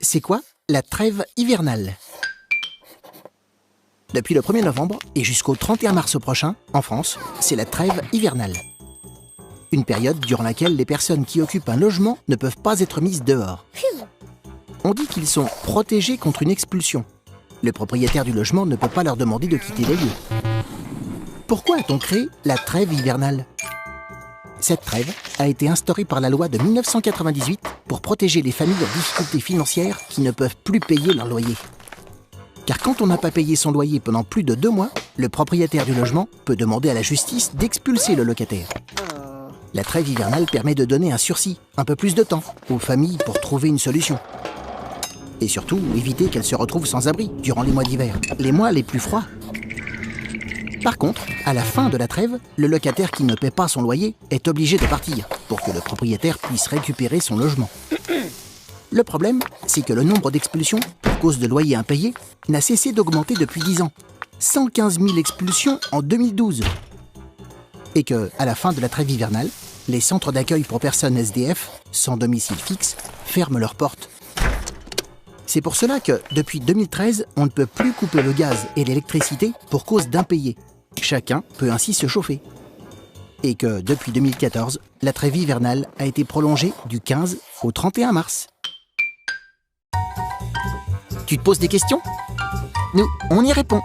C'est quoi la trêve hivernale? Depuis le 1er novembre et jusqu'au 31 mars prochain, en France, c'est la trêve hivernale. Une période durant laquelle les personnes qui occupent un logement ne peuvent pas être mises dehors. On dit qu'ils sont protégés contre une expulsion. Le propriétaire du logement ne peut pas leur demander de quitter les lieux. Pourquoi a-t-on créé la trêve hivernale? Cette trêve a été instaurée par la loi de 1998 pour protéger les familles en difficulté financière qui ne peuvent plus payer leur loyer. Car quand on n'a pas payé son loyer pendant plus de 2 mois, le propriétaire du logement peut demander à la justice d'expulser le locataire. La trêve hivernale permet de donner un sursis, un peu plus de temps, aux familles pour trouver une solution. Et surtout, éviter qu'elles se retrouvent sans abri durant les mois d'hiver, les mois les plus froids. Par contre, à la fin de la trêve, le locataire qui ne paie pas son loyer est obligé de partir pour que le propriétaire puisse récupérer son logement. Le problème, c'est que le nombre d'expulsions, pour cause de loyers impayés, n'a cessé d'augmenter depuis 10 ans. 115 000 expulsions en 2012. Et que, à la fin de la trêve hivernale, les centres d'accueil pour personnes SDF, sans domicile fixe, ferment leurs portes. C'est pour cela que, depuis 2013, on ne peut plus couper le gaz et l'électricité pour cause d'impayés. Chacun peut ainsi se chauffer. Et que, depuis 2014, la trêve hivernale a été prolongée du 15 au 31 mars. Tu te poses des questions? Nous, on y répond.